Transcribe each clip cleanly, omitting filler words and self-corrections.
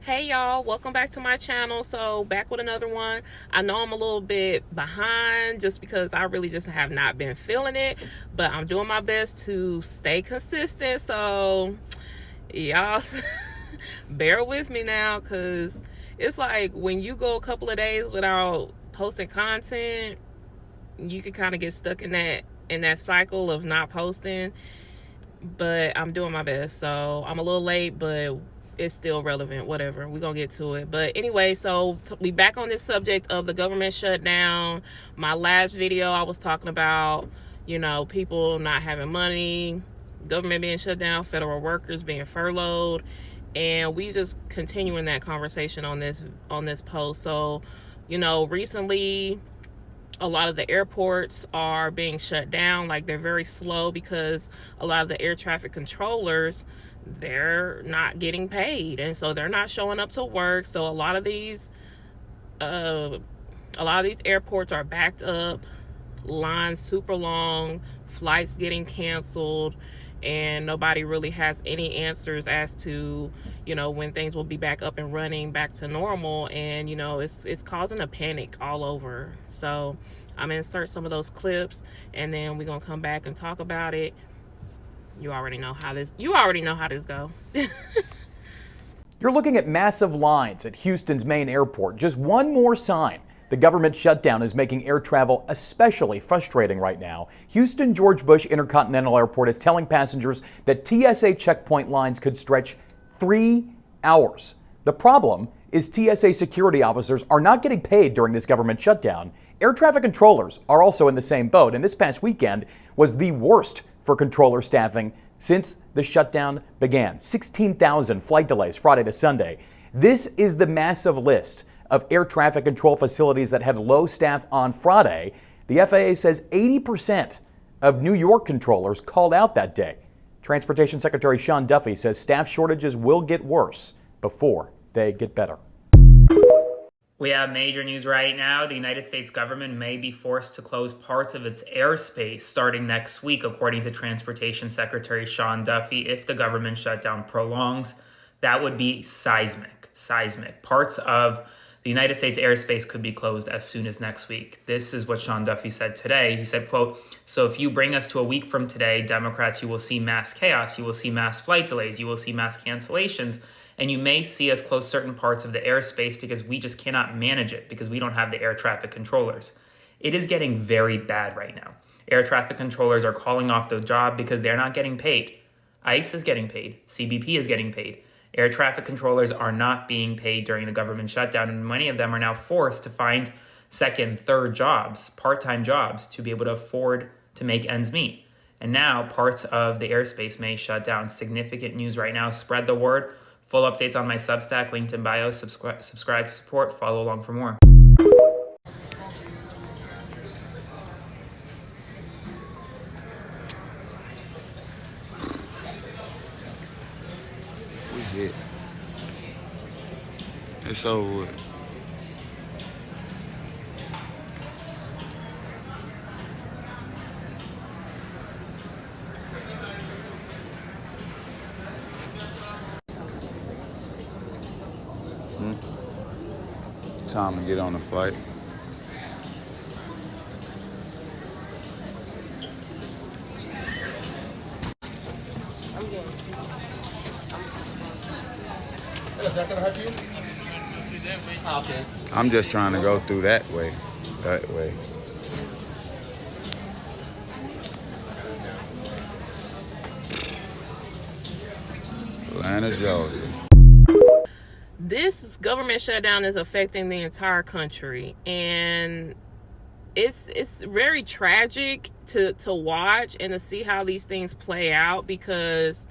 Hey y'all, welcome back to my channel. So back with another one. I know I'm a little bit behind just because I really just have not been feeling it, but I'm doing my best to stay consistent. So y'all bear with me now, because it's like when you go a couple of days without posting content, you can kind of get stuck in that cycle of not posting. But I'm doing my best. So I'm a little late, but it's still relevant. Whatever, we're gonna get to it. But anyway, so we back on this subject of the government shutdown. My last video, I was talking about, people not having money, government being shut down, federal workers being furloughed, and we just continuing that conversation on this post. So recently a lot of the airports are being shut down. Like, they're very slow because a lot of the air traffic controllers, they're not getting paid, and so they're not showing up to work. So a lot of these airports are backed up, lines super long, flights getting canceled, and nobody really has any answers as to when things will be back up and running back to normal. And it's causing a panic all over. So I'm gonna insert some of those clips, and then we're gonna come back and talk about it. You already know how this go. You're looking at massive lines at Houston's main airport. Just one more sign the government shutdown is making air travel especially frustrating right now. Houston George Bush Intercontinental Airport is telling passengers that TSA checkpoint lines could stretch 3 hours. The problem is TSA security officers are not getting paid during this government shutdown. Air traffic controllers are also in the same boat, and this past weekend was the worst for controller staffing since the shutdown began. 16,000 flight delays Friday to Sunday. This is the massive list of air traffic control facilities that had low staff on Friday. The FAA says 80% of New York controllers called out that day. Transportation Secretary Sean Duffy says staff shortages will get worse before they get better. We have major news right now. The United States government may be forced to close parts of its airspace starting next week, according to Transportation Secretary Sean Duffy. If the government shutdown prolongs, that would be seismic. Parts of the United States airspace could be closed as soon as next week. This is what Sean Duffy said today. He said, quote, "So if you bring us to a week from today, Democrats, you will see mass chaos, you will see mass flight delays, you will see mass cancellations, and you may see us close certain parts of the airspace because we just cannot manage it because we don't have the air traffic controllers." It is getting very bad right now. Air traffic controllers are calling off the job because they're not getting paid. ICE is getting paid. CBP is getting paid. Air traffic controllers are not being paid during the government shutdown, and many of them are now forced to find second, third jobs, part-time jobs, to be able to afford to make ends meet. And now parts of the airspace may shut down. Significant news right now. Spread the word. Full updates on my Substack, linked in bio. Subscribe to support. Follow along for more. We did. It's over with. Time to get on the flight. Is that gonna hurt you? Okay. I'm just trying to go through that way. That way. Atlanta, Georgia. This government shutdown is affecting the entire country, and it's very tragic to watch and to see how these things play out, because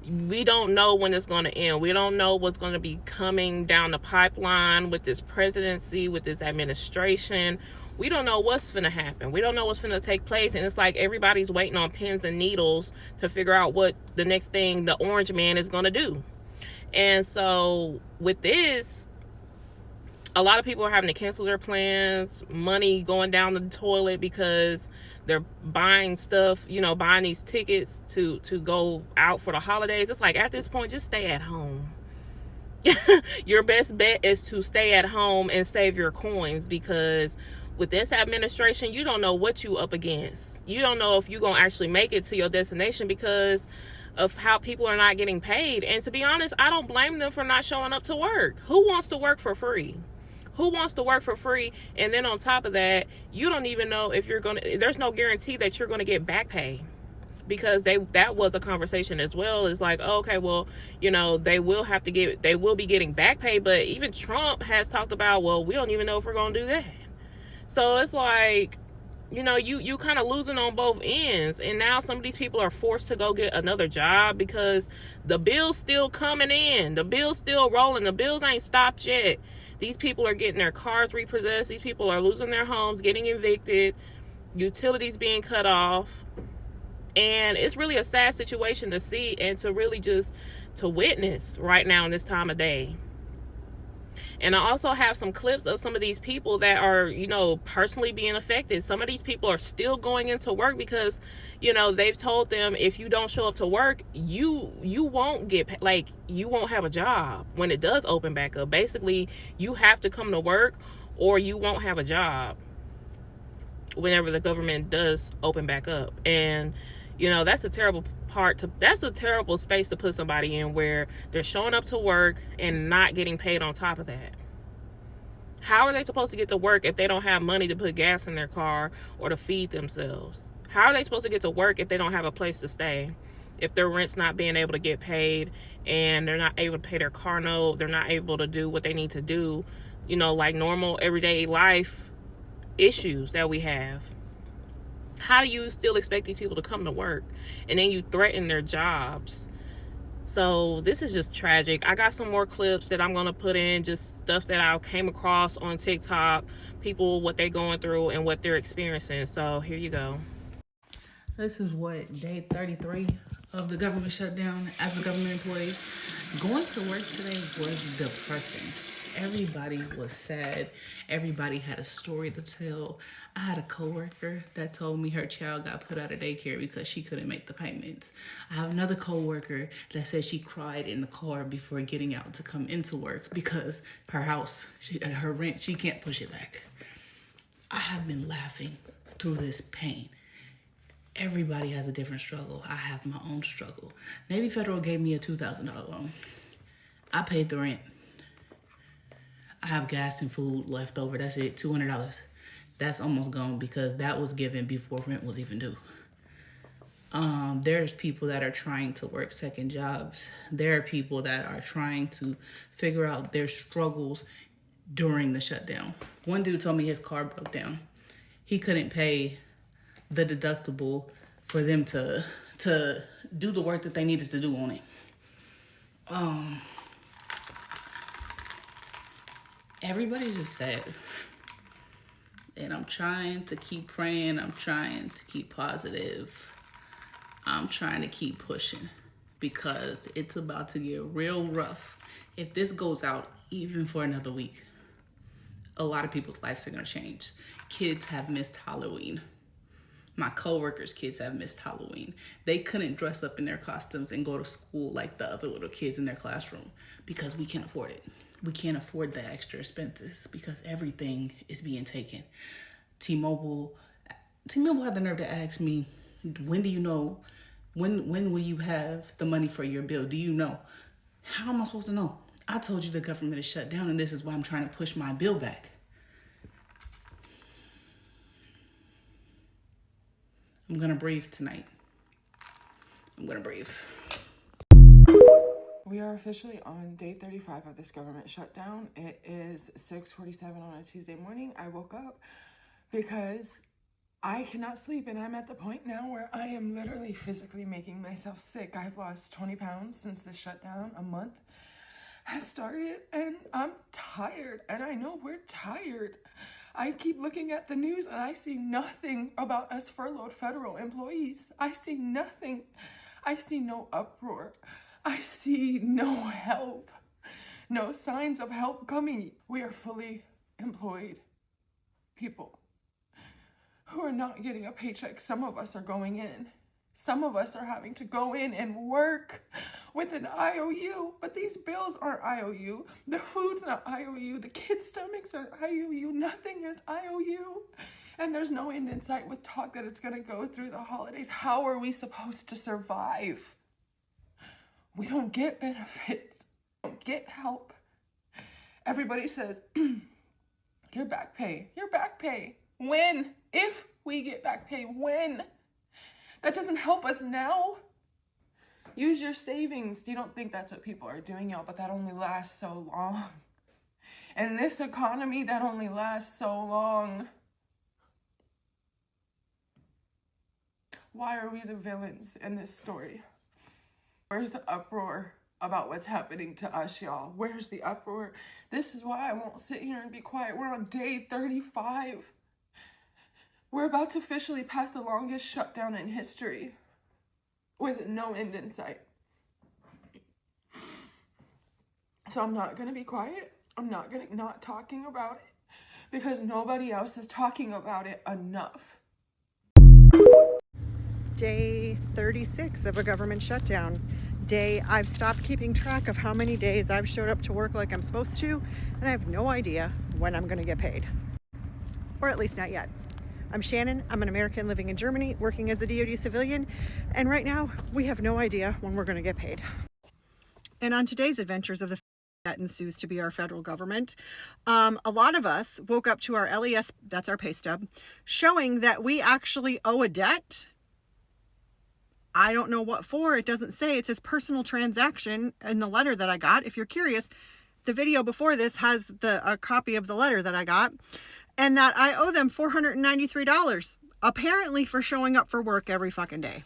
we don't know when it's going to end. We don't know what's going to be coming down the pipeline with this presidency, with this administration. We don't know what's going to happen. We don't know what's going to take place. And it's like everybody's waiting on pins and needles to figure out what the next thing the orange man is going to do. And so with this, a lot of people are having to cancel their plans, money going down the toilet because they're buying stuff, buying these tickets to go out for the holidays. It's like, at this point, just stay at home. Your best bet is to stay at home and save your coins, because with this administration, you don't know what you up against. You don't know if you're going to actually make it to your destination because of how people are not getting paid. And to be honest, I don't blame them for not showing up to work. Who wants to work for free? Who wants to work for free? And then on top of that, you don't even know if you're going to, there's no guarantee that you're going to get back pay. Because that was a conversation as well. It's like, oh, okay, well, you know, they will be getting back pay, but even Trump has talked about, well, we don't even know if we're going to do that. So it's like, you know, you kind of losing on both ends. And now some of these people are forced to go get another job because the bill's still coming in. The bill's still rolling. The bills ain't stopped yet. These people are getting their cars repossessed. These people are losing their homes, getting evicted, utilities being cut off. And it's really a sad situation to see and to really just to witness right now in this time of day. And I also have some clips of some of these people that are, you know, personally being affected. Some of these people are still going into work because, you know, they've told them if you don't show up to work, you won't get, like, you won't have a job when it does open back up. Basically, you have to come to work or you won't have a job whenever the government does open back up. And you know, that's a terrible space to put somebody in, where they're showing up to work and not getting paid on top of that. How are they supposed to get to work if they don't have money to put gas in their car or to feed themselves? How are they supposed to get to work if they don't have a place to stay? If their rent's not being able to get paid and they're not able to pay their car note, they're not able to do what they need to do, you know, like normal everyday life issues that we have. How do you still expect these people to come to work and then you threaten their jobs? So this is just tragic. I got some more clips that I'm going to put in, just stuff that I came across on TikTok, people, what they're going through and what they're experiencing. So here you go. This is what, day 33 of the government shutdown as a government employee. Going to work today was depressing. Everybody was sad. Everybody had a story to tell. I had a coworker that told me her child got put out of daycare because she couldn't make the payments. I have another coworker that said she cried in the car before getting out to come into work because her house, her rent, she can't push it back. I have been laughing through this pain. Everybody has a different struggle. I have my own struggle. Navy Federal gave me a $2,000 loan. I paid the rent. I have gas and food left over. That's it, $200. That's almost gone because that was given before rent was even due. There's people that are trying to work second jobs. There are people that are trying to figure out their struggles during the shutdown. One dude told me his car broke down. He couldn't pay the deductible for them to do the work that they needed to do on it. Everybody's just sad. And I'm trying to keep praying. I'm trying to keep positive. I'm trying to keep pushing because it's about to get real rough. If this goes out even for another week, a lot of people's lives are going to change. Kids have missed Halloween. My coworkers' kids have missed Halloween. They couldn't dress up in their costumes and go to school like the other little kids in their classroom because we can't afford it. We can't afford the extra expenses because everything is being taken. T-Mobile had the nerve to ask me, when do you know, when will you have the money for your bill? Do you know? How am I supposed to know? I told you the government is shut down and this is why I'm trying to push my bill back. I'm gonna breathe tonight. I'm gonna breathe. We are officially on day 35 of this government shutdown. It is 6:47 on a Tuesday morning. I woke up because I cannot sleep and I'm at the point now where I am literally physically making myself sick. I've lost 20 pounds since the shutdown. A month has started and I'm tired, and I know we're tired. I keep looking at the news and I see nothing about us furloughed federal employees. I see nothing. I see no uproar. I see no help. No signs of help coming. We are fully employed people who are not getting a paycheck. Some of us are going in. Some of us are having to go in and work with an IOU, but these bills aren't IOU. The food's not IOU. The kids' stomachs are IOU. Nothing is IOU. And there's no end in sight with talk that it's gonna go through the holidays. How are we supposed to survive? We don't get benefits. We don't get help. Everybody says, your back pay, your back pay. When? If we get back pay, when? That doesn't help us now. Use your savings. You don't think that's what people are doing, y'all, but that only lasts so long. And this economy, that only lasts so long. Why are we the villains in this story? Where's the uproar about what's happening to us, y'all? Where's the uproar? This is why I won't sit here and be quiet. We're on day 35. We're about to officially pass the longest shutdown in history with no end in sight. So I'm not gonna be quiet. I'm not talking about it because nobody else is talking about it enough. Day 36 of a government shutdown. Day I've stopped keeping track of how many days I've showed up to work like I'm supposed to, and I have no idea when I'm going to get paid. Or at least not yet. I'm Shannon. I'm an American living in Germany, working as a DoD civilian, and right now we have no idea when we're going to get paid. And on today's adventures of the that ensues to be our federal government, a lot of us woke up to our LES, that's our pay stub, showing that we actually owe a debt. I don't know what for. It doesn't say. It says personal transaction in the letter that I got. If you're curious, the video before this has a copy of the letter that I got, and that I owe them $493, apparently for showing up for work every fucking day.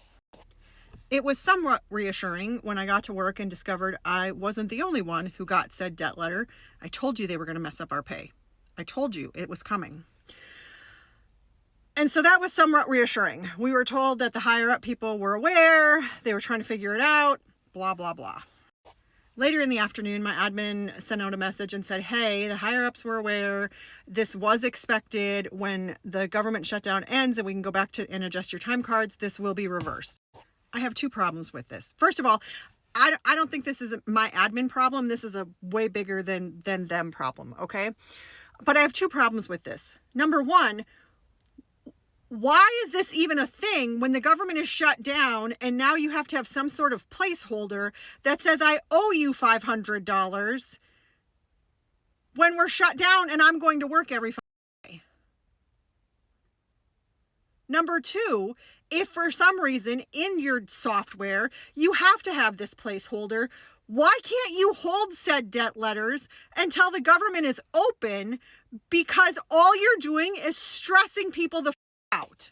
It was somewhat reassuring when I got to work and discovered I wasn't the only one who got said debt letter. I told you they were going to mess up our pay. I told you it was coming. And so that was somewhat reassuring. We were told that the higher up people were aware, they were trying to figure it out, blah, blah, blah. Later in the afternoon, my admin sent out a message and said, hey, the higher ups were aware. This was expected. When the government shutdown ends and we can go back to and adjust your time cards, this will be reversed. I have two problems with this. First of all, I don't think this is my admin problem. This is a way bigger than them problem, okay? But I have two problems with this. Number one, why is this even a thing when the government is shut down and now you have to have some sort of placeholder that says I owe you $500 when we're shut down and I'm going to work every day? Number two, if for some reason in your software you have to have this placeholder, why can't you hold said debt letters until the government is open? Because all you're doing is stressing people the out.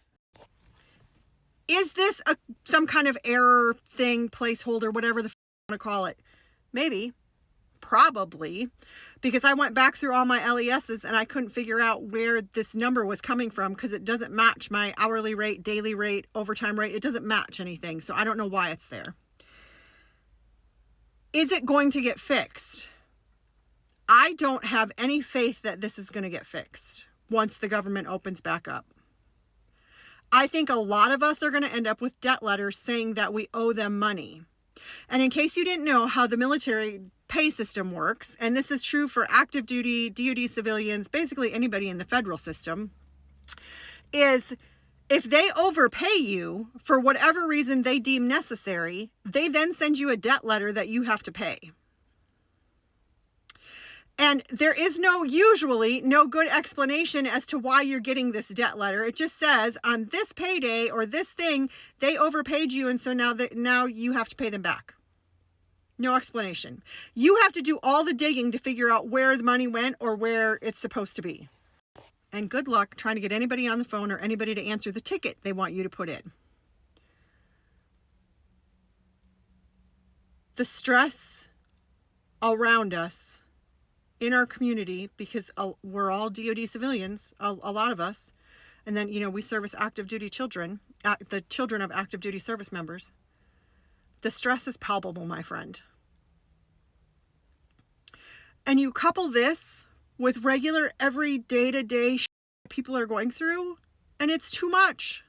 Is this some kind of error thing, placeholder, whatever the you want to call it? Maybe, probably, because I went back through all my LESs and I couldn't figure out where this number was coming from because it doesn't match my hourly rate, daily rate, overtime rate. It doesn't match anything, so I don't know why it's there. Is it going to get fixed? I don't have any faith that this is going to get fixed once the government opens back up. I think a lot of us are going to end up with debt letters saying that we owe them money. And in case you didn't know how the military pay system works, and this is true for active duty, DoD civilians, basically anybody in the federal system, is if they overpay you for whatever reason they deem necessary, they then send you a debt letter that you have to pay. And there is usually no good explanation as to why you're getting this debt letter. It just says on this payday or this thing, they overpaid you. And so now you have to pay them back. No explanation. You have to do all the digging to figure out where the money went or where it's supposed to be. And good luck trying to get anybody on the phone or anybody to answer the ticket they want you to put in. The stress around us in our community, because we're all DoD civilians, a lot of us, and then, we service active duty children, the children of active duty service members. The stress is palpable, my friend. And you couple this with regular every day-to-day shit people are going through, and it's too much.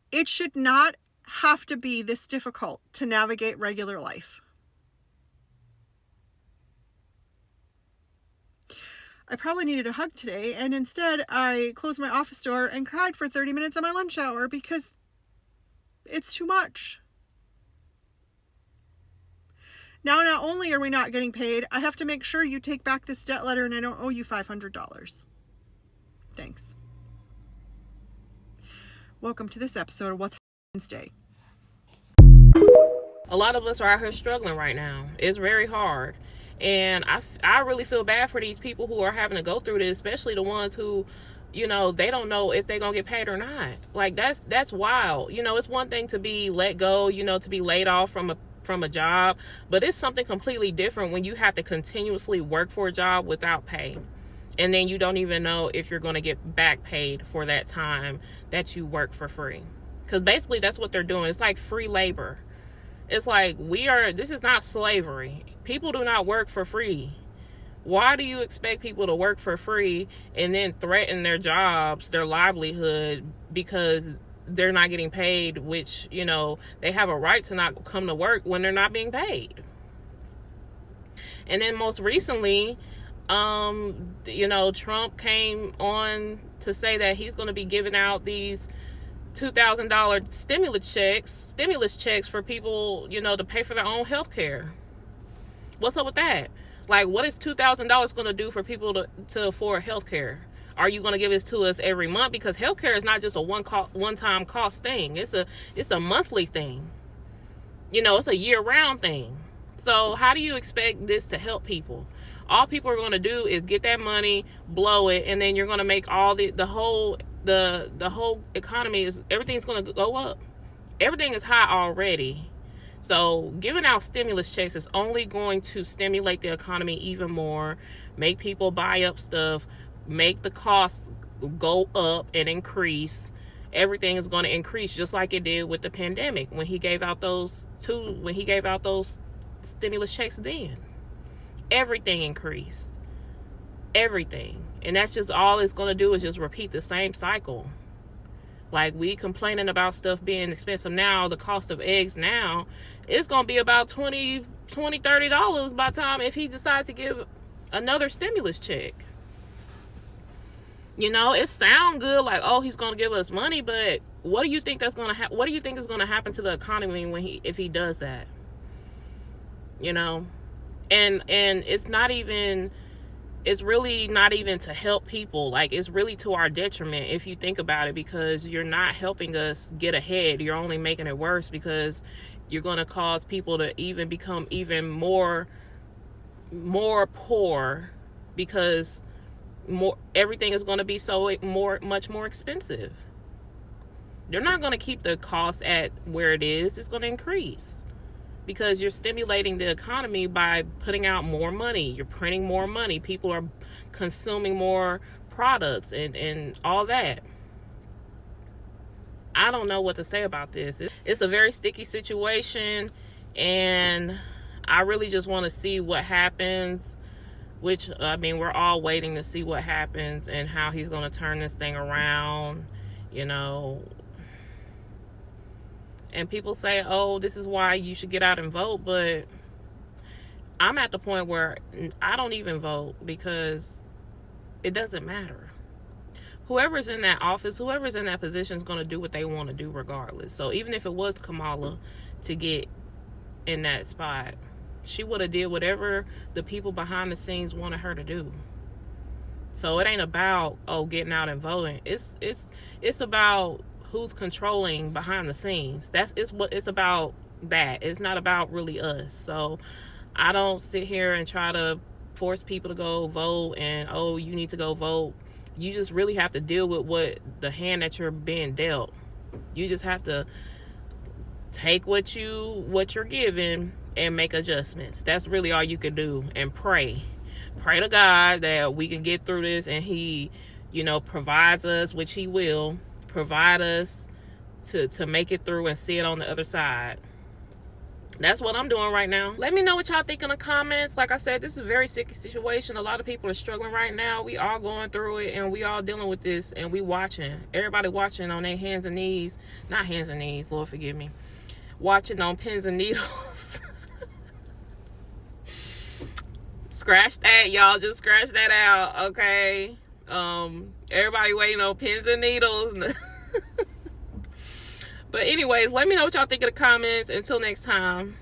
It should not have to be this difficult to navigate regular life. I probably needed a hug today, and instead I closed my office door and cried for 30 minutes on my lunch hour because it's too much. Now, not only are we not getting paid, I have to make sure you take back this debt letter and I don't owe you $500. Thanks. Welcome to this episode of What the Wednesday. A lot of us are out here struggling right now. It's very hard. And I really feel bad for these people who are having to go through this, especially the ones who, you know, they don't know if they're going to get paid or not. Like, that's wild. You know, it's one thing to be let go, you know, to be laid off from a job, but it's something completely different when you have to continuously work for a job without pay. And then you don't even know if you're going to get back paid for that time that you work for free. Because basically that's what they're doing. It's like free labor. It's like this is not slavery. People do not work for free. Why do you expect people to work for free and then threaten their jobs, their livelihood, because they're not getting paid, which, you know, they have a right to not come to work when they're not being paid? And then most recently, you know, Trump came on to say that he's going to be giving out these $2,000 stimulus checks for people, you know, to pay for their own health care. What's up with that? Like, what is $2,000 going to do for people to afford health care? Are you going to give this to us every month? Because health care is not just a one-time cost thing. It's a monthly thing. You know, it's a year-round thing. So how do you expect this to help people? All people are going to do is get that money, blow it, and then you're going to make all the whole economy everything's going to go up. Everything is high already. So giving out stimulus checks is only going to stimulate the economy even more, make people buy up stuff, make the costs go up and increase. Everything is going to increase just like it did with the pandemic when he gave out those stimulus checks then. Everything increased. Everything. And that's just all it's going to do is just repeat the same cycle. Like, we complaining about stuff being expensive now. The cost of eggs now is going to be about $30 by the time if he decides to give another stimulus check. You know, it sounds good like, oh, he's going to give us money, but what do you think that's going to what do you think is going to happen to the economy if he does that? You know? And it's really not even to help people. Like, it's really to our detriment if you think about it, because you're not helping us get ahead. You're only making it worse, because you're going to cause people to even become even more poor, because everything is going to be much more expensive. They're not going to keep the cost at where it is. It's going to increase, because you're stimulating the economy by putting out more money. You're printing more money. People are consuming more products and all that. I don't know what to say about this. It's a very sticky situation, and I really just want to see what happens, which, I mean, we're all waiting to see what happens and how he's going to turn this thing around, you know. And people say, oh, this is why you should get out and vote. But I'm at the point where I don't even vote, because it doesn't matter. Whoever's in that office, whoever's in that position is going to do what they want to do regardless. So even if it was Kamala to get in that spot, she would have did whatever the people behind the scenes wanted her to do. So it ain't about, oh, getting out and voting. It's about who's controlling behind the scenes. It's about that. It's not about really us. So I don't sit here and try to force people to go vote and, oh, you need to go vote. You just really have to deal with what the hand that you're being dealt. You just have to take what you're given and make adjustments. That's really all you can do. And pray to God that we can get through this, and he, you know, provides us, which he will provide us to make it through and see it on the other side. That's what I'm doing right now. Let me know what y'all think in the comments. Like I said, this is a very sticky situation. A lot of people are struggling right now. We all going through it, and we all dealing with this, and we watching. Everybody watching on their hands and knees. Not hands and knees, Lord forgive me. Watching on pins and needles. Scratch that, y'all. Just scratch that out, okay? Everybody waiting on pins and needles. But anyways, let me know what y'all think in the comments. Until next time.